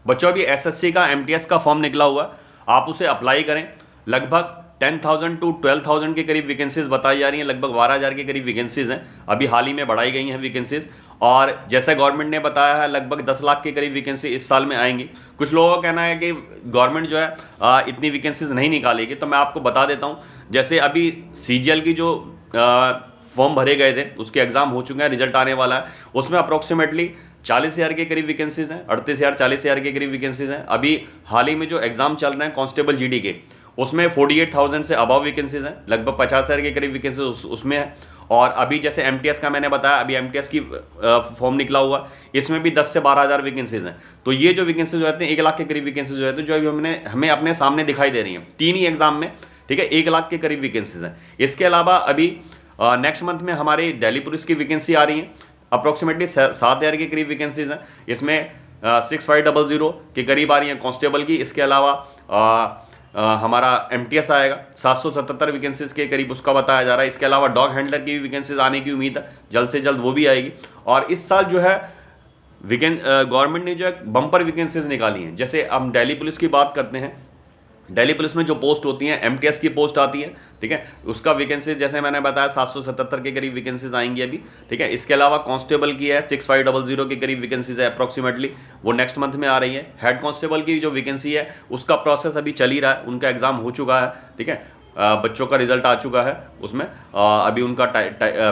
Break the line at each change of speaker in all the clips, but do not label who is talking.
बच्चों अभी एसएससी का एमटीएस का फॉर्म निकला हुआ है, आप उसे अप्लाई करें। लगभग 10,000 टू 12,000 के करीब वैकेंसीज बताई जा रही हैं, लगभग 12,000 के करीब वैकेंसीज हैं। अभी हाल ही में बढ़ाई गई हैं वैकेंसीज, और जैसे गवर्नमेंट ने बताया है लगभग 10 लाख के करीब वैकेंसी इस साल में आएंगी। कुछ लोगों का कहना है कि गवर्नमेंट जो है इतनी वैकेंसीज नहीं निकालेगी, तो मैं आपको बता देता हूँ। जैसे अभी सीजीएल की जो फॉर्म भरे गए थे उसके एग्जाम हो चुके हैं, रिजल्ट आने वाला है, उसमें अप्रोक्सीमेटली 40,000 के करीब वैकेंसीज हैं, 38,000 40,000 के करीब वैकेंसीज हैं। अभी हाल ही में जो एग्जाम चल रहे हैं कांस्टेबल जीडी के, उसमें 48,000 से अबव वैकेंसीज हैं, लगभग 50,000 के करीब वैकेंसीज उसमें है। और अभी जैसे एमटीएस का मैंने बताया, अभी एमटीएस की फॉर्म निकला हुआ, इसमें भी 10 से 12,000 वैकेंसीज हैं। तो ये जो वैकेंसीज रहते हैं 1 लाख के करीब वैकेंसीज जो रहते हैं, जो अभी हमें अपने सामने दिखाई दे रही हैं 3 ही एग्जाम में, ठीक है, 1 लाख के करीब वैकेंसीज हैं। इसके अलावा अभी नेक्स्ट मंथ में हमारी दिल्ली पुलिस की वैकेंसी आ रही है, अप्रोक्सीमेटली 7,000 के करीब वैकेंसीज हैं। इसमें 6500 के करीब आ रही है कांस्टेबल की। इसके अलावा हमारा एमटीएस आएगा, 777 वैकेंसीज के करीब उसका बताया जा रहा है। इसके अलावा डॉग हैंडलर की भी वैकेंसीज आने की उम्मीद है, जल्द से जल्द वो भी आएगी। और इस साल जो है गवर्नमेंट ने जो है बम्पर वैकेंसीज निकाली हैं। जैसे हम दिल्ली पुलिस की बात करते हैं, दिल्ली पुलिस में जो पोस्ट होती हैं, एमटीएस की पोस्ट आती है, ठीक है, उसका वैकेंसी जैसे मैंने बताया 777 के करीब वैकेंसीज आएंगी अभी, ठीक है। इसके अलावा कांस्टेबल की है 6500 के करीब वैकेंसीज है अप्रोक्सीमेटली, वो नेक्स्ट मंथ में आ रही है। हेड कांस्टेबल की जो वैकेंसी है उसका प्रोसेस अभी चल ही रहा है, उनका एग्जाम हो चुका है, ठीक है, बच्चों का रिजल्ट आ चुका है उसमें। अभी उनका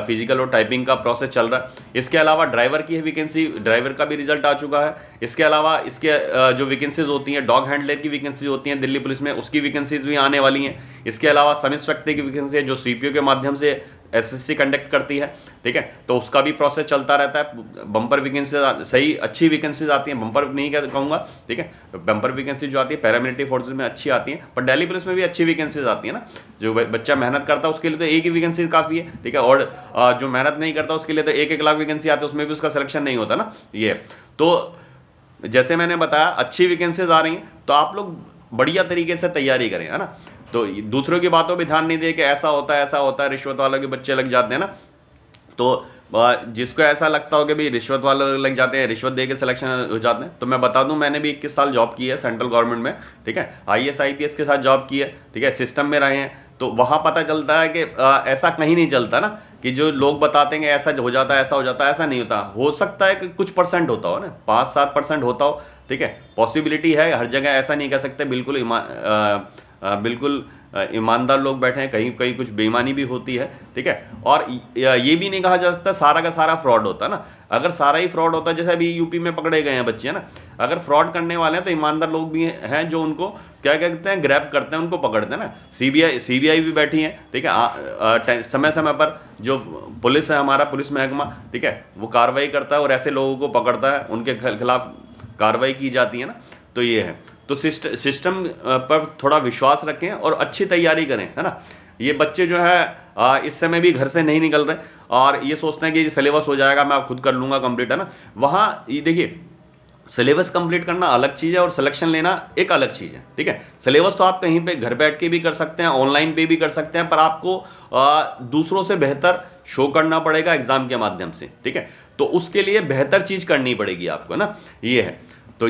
फिजिकल और टाइपिंग का प्रोसेस चल रहा है। इसके अलावा ड्राइवर की वैकेंसी, ड्राइवर का भी रिजल्ट आ चुका है। इसके अलावा इसके जो वैकेंसीज होती हैं, डॉग हैंडलर की वैकेंसीज होती हैं दिल्ली पुलिस में, उसकी वैकेंसीज भी आने वाली हैं। इसके अलावा सब इंस्पेक्टर की वैकेंसी है जो सीपीओ के माध्यम से एसएससी कंडक्ट करती है, ठीक है, तो उसका भी प्रोसेस चलता रहता है। बम्पर वैकेंसी सही अच्छी वैकेंसीज आती हैं, बम्पर नहीं कहूँगा, ठीक है, बम्पर वैकेंसी जो आती है पैरामिलिट्री फोर्सेज में अच्छी आती हैं, पर दिल्ली पुलिस में भी अच्छी वैकेंसीज आती है ना। जो बच्चा मेहनत करता है उसके लिए तो एक ही वैकेंसी काफ़ी है, ठीक है, और जो मेहनत नहीं करता उसके लिए तो 1-1 लाख वैकेंसी आती है, उसमें भी उसका सिलेक्शन नहीं होता ना। ये तो जैसे मैंने बताया अच्छी वैकेंसीज आ रही हैं, तो आप लोग बढ़िया तरीके से तैयारी करें, है ना। तो दूसरों की बातों पर ध्यान नहीं दे कि ऐसा होता है ऐसा होता है, रिश्वत वालों के बच्चे लग जाते हैं ना। तो जिसको ऐसा लगता हो कि भाई रिश्वत वाले लग जाते हैं, रिश्वत दे के सिलेक्शन हो जाते हैं, तो मैं बता दूं मैंने भी 21 साल जॉब की है सेंट्रल गवर्नमेंट में, ठीक है, आईएएस आईपीएस के साथ जॉब की है, ठीक है, सिस्टम में रहे हैं। तो वहाँ पता चलता है कि ऐसा कहीं नहीं चलता ना, कि जो लोग बताते हैं ऐसा हो जाता है ऐसा हो जाता है, ऐसा नहीं होता। हो सकता है कि कुछ परसेंट होता हो ना, 5-7% होता हो, ठीक है, पॉसिबिलिटी है, हर जगह ऐसा नहीं कह सकते। बिल्कुल ईमानदार लोग बैठे हैं, कहीं कहीं कुछ बेईमानी भी होती है, ठीक है। और ये भी नहीं कहा जा सकता सारा का सारा फ्रॉड होता है ना। अगर सारा ही फ्रॉड होता है, जैसे अभी यूपी में पकड़े गए हैं बच्चे, है ना, अगर फ्रॉड करने वाले हैं तो ईमानदार लोग भी हैं जो उनको क्या कहते हैं, ग्रैब करते हैं, उनको पकड़ते हैं ना। सीबीआई भी बैठी है, ठीक है, समय समय पर जो पुलिस है, हमारा पुलिस महकमा, ठीक है, वो कार्रवाई करता है और ऐसे लोगों को पकड़ता है, उनके खिलाफ कार्रवाई की जाती है ना। तो ये है, तो सिस्टम पर थोड़ा विश्वास रखें और अच्छी तैयारी करें, है ना। ये बच्चे जो है इस समय भी घर से नहीं निकल रहे और ये सोचते हैं कि सिलेबस हो जाएगा, मैं खुद कर लूँगा कंप्लीट, है ना। वहाँ ये देखिए, सिलेबस कंप्लीट करना अलग चीज़ है और सिलेक्शन लेना एक अलग चीज़ है, ठीक है। सिलेबस तो आप कहीं पे घर बैठ के भी कर सकते हैं, ऑनलाइन पे भी कर सकते हैं, पर आपको दूसरों से बेहतर शो करना पड़ेगा एग्जाम के माध्यम से, ठीक है। तो उसके लिए बेहतर चीज़ करनी पड़ेगी आपको, ना, ये है। तो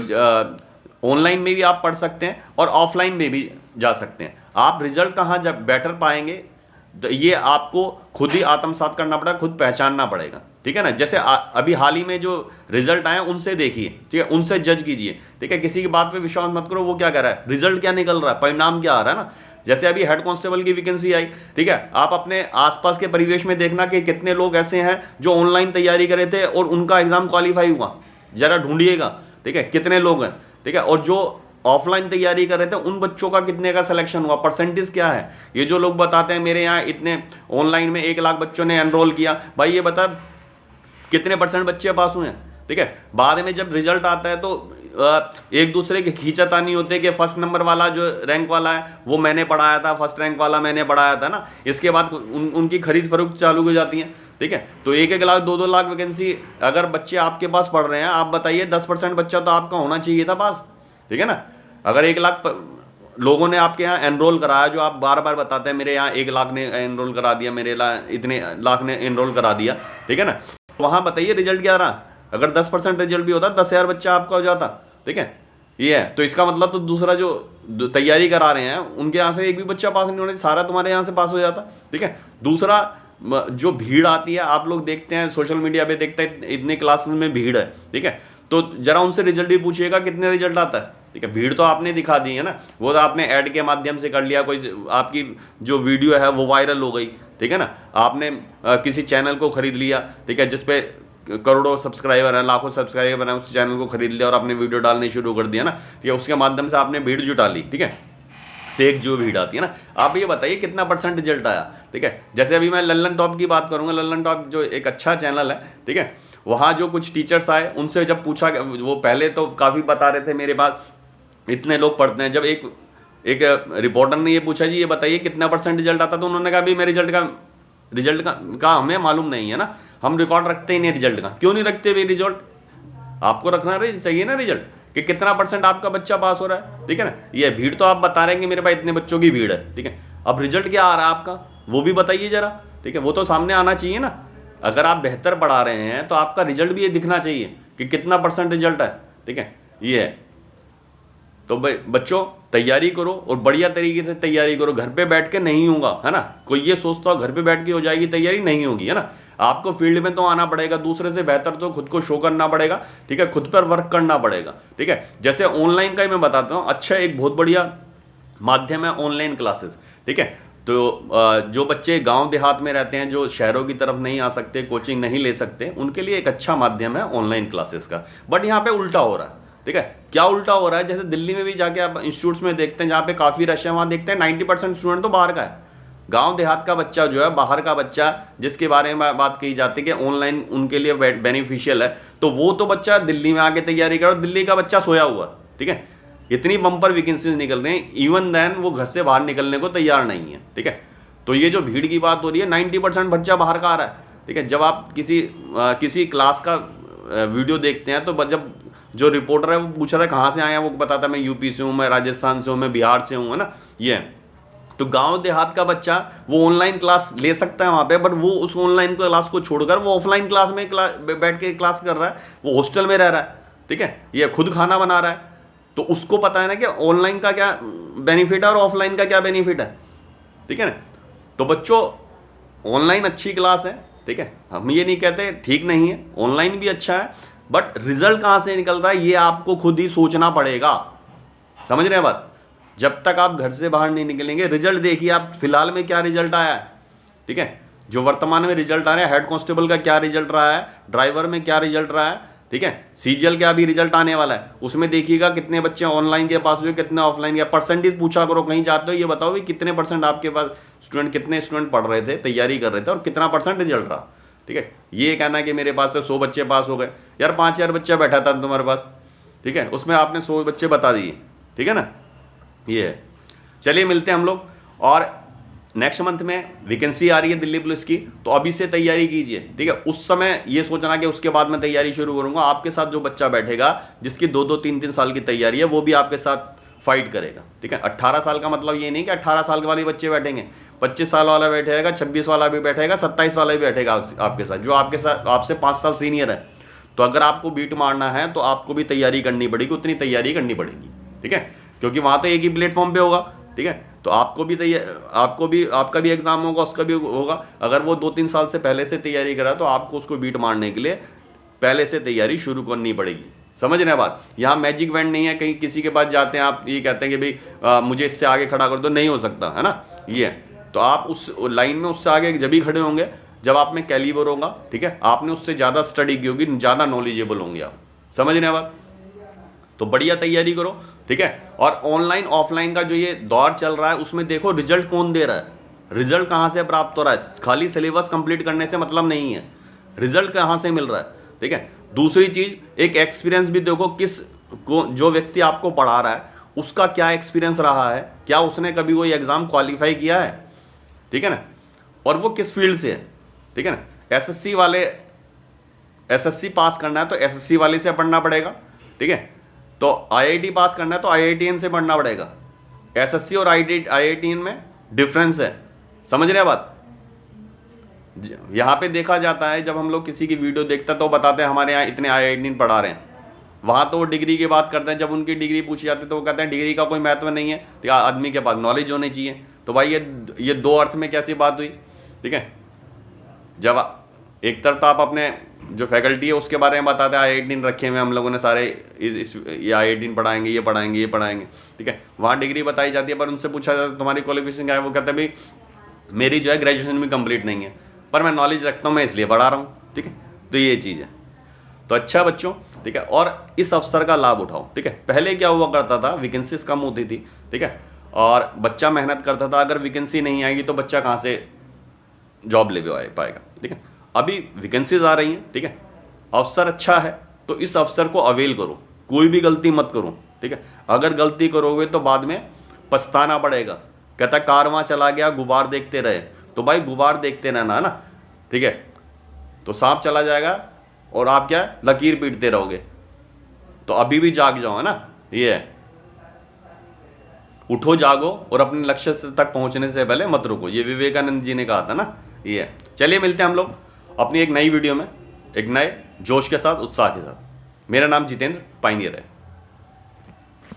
ऑनलाइन में भी आप पढ़ सकते हैं और ऑफलाइन में भी जा सकते हैं। आप रिजल्ट कहाँ जब बेटर पाएंगे, तो ये आपको खुद ही आत्मसात करना पड़ेगा, खुद पहचानना पड़ेगा, ठीक है ना। जैसे अभी हाल ही में जो रिजल्ट आए उनसे देखिए, ठीक है, उनसे जज कीजिए, ठीक है। किसी की बात पे विश्वास मत करो, वो क्या कह रहा है, रिजल्ट क्या निकल रहा है, परिणाम क्या आ रहा है ना। जैसे अभी हेड कांस्टेबल की वैकेंसी आई, ठीक है, आप अपने आसपास के परिवेश में देखना कि कितने लोग ऐसे हैं जो ऑनलाइन तैयारी करे थे और उनका एग्जाम क्वालिफाई हुआ, जरा ढूंढिएगा, ठीक है, कितने लोग हैं, ठीक है। और जो ऑफलाइन तैयारी कर रहे थे उन बच्चों का कितने का सिलेक्शन हुआ, परसेंटेज क्या है। ये जो लोग बताते हैं मेरे यहाँ इतने ऑनलाइन में 1 लाख बच्चों ने एनरोल किया, भाई ये बता कितने % बच्चे पास हुए हैं, ठीक है। बाद में जब रिजल्ट आता है तो एक दूसरे के खींचातानी होते कि फर्स्ट नंबर वाला जो रैंक वाला है वो मैंने पढ़ाया था, फर्स्ट रैंक वाला मैंने पढ़ाया था ना। इसके बाद उनकी खरीद फरोख्त चालू हो जाती है, ठीक है। तो 1-1 लाख 2-2 लाख वैकेंसी अगर बच्चे आपके पास पढ़ रहे हैं, आप बताइए 10% बच्चा तो आपका होना चाहिए था पास, ठीक है ना। अगर 1 लाख लोगों ने आपके यहाँ एनरोल कराया, जो आप बार बार बताते हैं मेरे यहाँ 1 लाख ने एनरोल करा दिया, मेरे इतने लाख ने एनरोल करा दिया, ठीक है ना। वहाँ बताइए रिजल्ट क्या रहा। अगर 10% रिजल्ट भी होता 10,000 बच्चा आपका हो जाता, ठीक है। ये है। तो इसका मतलब तो दूसरा जो तैयारी करा रहे हैं उनके यहाँ से एक भी बच्चा पास नहीं होने, सारा तुम्हारे यहाँ से पास हो जाता। ठीक है। दूसरा जो भीड़ आती है, आप लोग देखते हैं सोशल मीडिया पे, देखते हैं इतने क्लासेस में भीड़ है। ठीक है। तो जरा उनसे रिजल्ट भी पूछिएगा कितने रिजल्ट आता है। ठीक है। भीड़ तो आपने दिखा दी है ना, वो तो आपने ऐड के माध्यम से कर लिया, कोई आपकी जो वीडियो है वो वायरल हो गई। ठीक है ना। आपने किसी चैनल को खरीद लिया, ठीक है, जिसपे करोड़ों सब्सक्राइबर हैं, लाखों सब्सक्राइबर हैं, उस चैनल को खरीद लिया और आपने वीडियो डालने शुरू कर दिया ना, ठीक है, उसके माध्यम से आपने भीड़ जुटा ली। ठीक है। फेक जो भीड़ आती है ना, आप ये बताइए कितना % रिजल्ट आया। ठीक है। जैसे अभी मैं लल्लन टॉप की बात करूंगा, लल्लन टॉप जो एक अच्छा चैनल है, ठीक है, वहाँ जो कुछ टीचर्स आए उनसे जब पूछा, वो पहले तो काफ़ी बता रहे थे मेरे पास इतने लोग पढ़ते हैं, जब एक रिपोर्टर ने ये पूछा जी ये बताइए कितना % रिजल्ट आता, तो उन्होंने कहा भी मैं रिजल्ट का हमें मालूम नहीं है ना, हम रिकॉर्ड रखते ही नहीं रिजल्ट का। क्यों नहीं रखते भाई रिजल्ट? आपको रखना चाहिए ना रिजल्ट कि कितना % आपका बच्चा पास हो रहा है। ठीक है ना। ये भीड़ तो आप बता रहे हैं कि मेरे पास इतने बच्चों की भीड़ है। ठीक है। अब रिजल्ट क्या आ रहा है आपका, वो भी बताइए जरा। ठीक है। वो तो सामने आना चाहिए ना। अगर आप बेहतर पढ़ा रहे हैं तो आपका रिजल्ट भी ये दिखना चाहिए कि कितना % रिजल्ट है। ठीक है। ये है। तो भाई बच्चों तैयारी करो और बढ़िया तरीके से तैयारी करो, घर पे बैठ के नहीं होगा, है ना। कोई ये सोचता हो घर पे बैठ के हो जाएगी तैयारी, नहीं होगी, है ना। आपको फील्ड में तो आना पड़ेगा, दूसरे से बेहतर तो खुद को शो करना पड़ेगा। ठीक है। खुद पर वर्क करना पड़ेगा। ठीक है। जैसे ऑनलाइन का ही मैं बताता हूँ, अच्छा एक बहुत बढ़िया माध्यम है ऑनलाइन क्लासेस। ठीक है। तो जो बच्चे गांव देहात में रहते हैं, जो शहरों की तरफ नहीं आ सकते, कोचिंग नहीं ले सकते, उनके लिए एक अच्छा माध्यम है ऑनलाइन क्लासेस का। बट यहाँ पे उल्टा हो रहा है। ठीक है। क्या उल्टा हो रहा है? जैसे दिल्ली में भी जाके आप इंस्टीट्यूट्स में देखते हैं जहाँ पे काफ़ी रश है, वहाँ देखते हैं 90% स्टूडेंट तो बाहर का है। गांव देहात का बच्चा जो है, बाहर का बच्चा जिसके बारे में बात की जाती है कि ऑनलाइन उनके लिए बेनिफिशियल है, तो वो तो बच्चा दिल्ली में आके तैयारी करे, दिल्ली का बच्चा सोया हुआ। ठीक है। इतनी बम्पर वैकेंसीज निकल रही हैं, इवन देन वो घर से बाहर निकलने को तैयार नहीं है। ठीक है। तो ये जो भीड़ की बात हो रही है, 90% बच्चा बाहर का आ रहा है। ठीक है। जब आप किसी क्लास का वीडियो देखते हैं तो जब जो रिपोर्टर है वो पूछ रहा है कहाँ से आए हैं, वो बताता है मैं यूपी से हूँ, मैं राजस्थान से हूँ, मैं बिहार से हूँ, है ना। ये तो गांव देहात का बच्चा वो ऑनलाइन क्लास ले सकता है वहाँ पे, बट वो उस ऑनलाइन क्लास को छोड़कर वो ऑफलाइन क्लास में बैठ के क्लास कर रहा है, वो हॉस्टल में रह रहा है। ठीक है। ये खुद खाना बना रहा है, तो उसको पता है ना कि ऑनलाइन का क्या बेनिफिट है और ऑफलाइन का क्या बेनिफिट है। ठीक है ना। तो बच्चों ऑनलाइन अच्छी क्लास है। ठीक है। हम ये नहीं कहते ठीक नहीं है, ऑनलाइन भी अच्छा है, बट रिजल्ट कहाँ से निकल रहा है ये आपको खुद ही सोचना पड़ेगा। समझ रहे हैं बात? जब तक आप घर से बाहर नहीं निकलेंगे, रिजल्ट देखिए आप फिलहाल में क्या रिजल्ट आया है। ठीक है। जो वर्तमान में रिजल्ट आ रहा है, हेड कांस्टेबल का क्या रिजल्ट रहा है, ड्राइवर में क्या रिजल्ट रहा है, ठीक है, सीजीएल का भी रिजल्ट आने वाला है, उसमें देखिएगा कितने बच्चे ऑनलाइन के पास हुए, कितने ऑफलाइन के। परसेंटेज पूछा करो कहीं जाते हो, ये बताओ भी कितने % आपके पास स्टूडेंट, कितने स्टूडेंट पढ़ रहे थे, तैयारी कर रहे थे, और कितना % रिजल्ट रहा। ठीक है। ये कहना कि मेरे पास से 100 बच्चे पास हो गए, यार 5000 बच्चा बैठा था तुम्हारे पास। ठीक है। उसमें आपने 100 बच्चे बता दिए। ठीक है ना। ये है। चलिए मिलते हैं हम लोग, और नेक्स्ट मंथ में वैकेंसी आ रही है दिल्ली पुलिस की, तो अभी से तैयारी कीजिए। ठीक है। उस समय ये सोचना कि उसके बाद मैं तैयारी शुरू करूंगा, आपके साथ जो बच्चा बैठेगा जिसकी 2-2, 3-3 साल की तैयारी है, वो भी आपके साथ फाइट करेगा। ठीक है। 18 साल का मतलब ये नहीं कि 18 साल के वाले बच्चे बैठेंगे, 25 साल वाला बैठेगा, 26 वाला भी बैठेगा, 27 वाला भी बैठेगा आपके साथ, जो आपके साथ आपसे 5 साल सीनियर है। तो अगर आपको बीट मारना है तो आपको भी तैयारी करनी पड़ेगी, उतनी तैयारी करनी पड़ेगी। ठीक है। क्योंकि वहाँ तो एक ही प्लेटफॉर्म पे होगा। ठीक है। तो आपका भी एग्जाम होगा, उसका भी होगा। अगर वो 2-3 साल से पहले से तैयारी करा तो आपको उसको बीट मारने के लिए पहले से तैयारी शुरू करनी पड़ेगी। समझ रहे हैं बात? यहाँ मैजिक वैंड नहीं है, कहीं किसी के पास जाते हैं आप ये कहते हैं कि भाई मुझे इससे आगे खड़ा कर दो, नहीं हो सकता, है ना। ये है। तो आप उस लाइन में उससे आगे जब भी खड़े होंगे जब आप में कैलिबर होगा। ठीक है। आपने उससे ज़्यादा स्टडी की होगी, ज़्यादा नॉलेजेबल होंगे आप। समझ रहे हैं बात? तो बढ़िया तैयारी करो। ठीक है। और ऑनलाइन ऑफलाइन का जो ये दौर चल रहा है उसमें देखो रिजल्ट कौन दे रहा है, रिजल्ट कहाँ से प्राप्त हो रहा है। खाली सिलेबस कंप्लीट करने से मतलब नहीं है, रिजल्ट कहाँ से मिल रहा है। ठीक है। दूसरी चीज एक एक्सपीरियंस भी देखो, जो व्यक्ति आपको पढ़ा रहा है उसका क्या एक्सपीरियंस रहा है, क्या उसने कभी कोई एग्जाम क्वालिफाई किया है। ठीक है ना। और वो किस फील्ड से है। ठीक है ना। एसएससी पास करना है तो एसएससी वाले से पढ़ना पड़ेगा। ठीक है। तो आईआईटी पास करना है तो आईआईटीएन से पढ़ना पड़ेगा। एसएससी और आईआईटीएन में डिफरेंस है। समझ रहे हैं बात? यहाँ पे देखा जाता है, जब हम लोग किसी की वीडियो देखते हैं तो बताते हैं हमारे यहाँ इतने आईआईटीएन पढ़ा रहे हैं। वहाँ तो वो डिग्री की बात करते हैं, जब उनकी डिग्री पूछी जाती है तो वो कहते हैं डिग्री का कोई महत्व नहीं है, तो आदमी के पास नॉलेज होनी चाहिए। तो भाई ये दो अर्थ में कैसी बात हुई, ठीक है। जब एक तरफ तो आप अपने जो फैकल्टी है उसके बारे में बताते हैं, I-18 रखे हुए हम लोगों ने सारे, ये I-18 पढ़ाएंगे, ये पढ़ाएंगे, ये पढ़ाएंगे, ठीक है। वहाँ डिग्री बताई जाती है, पर उनसे पूछा जाता है तुम्हारी क्वालिफिकेशन क्या है, वो कहते हैं भाई मेरी जो है ग्रेजुएशन भी कंप्लीट नहीं है, पर मैं नॉलेज रखता हूँ, मैं इसलिए पढ़ा रहा हूँ, ठीक है। तो ये चीज़ है। तो अच्छा बच्चों, ठीक है, और इस अवसर का लाभ उठाओ, ठीक है। पहले क्या हुआ करता था, वैकेंसीज कम होती थी, ठीक है, और बच्चा मेहनत करता था, अगर वैकेंसी नहीं आएगी तो बच्चा कहाँ से जॉब ले पाएगा, ठीक है। अभी वैकेंसीज आ रही हैं, ठीक है, अवसर अच्छा है, तो इस अवसर को अवेल करो, कोई भी गलती मत करो, ठीक है। अगर गलती करोगे तो बाद में पछताना पड़ेगा। कहता कारवां चला गया गुबार देखते रहे, तो भाई गुबार देखते रहना ना, ठीक है। तो सांप चला जाएगा और आप क्या लकीर पीटते रहोगे। तो अभी भी जाग जाओ, है ना, ये है, उठो जागो और अपने लक्ष्य तक पहुंचने से पहले मत रुको, ये विवेकानंद जी ने कहा था ना, ये है। चलिए मिलते हैं हम लोग अपनी एक नई वीडियो में, एक नए जोश के साथ, उत्साह के साथ। मेरा नाम जितेंद्र पाइनियर है।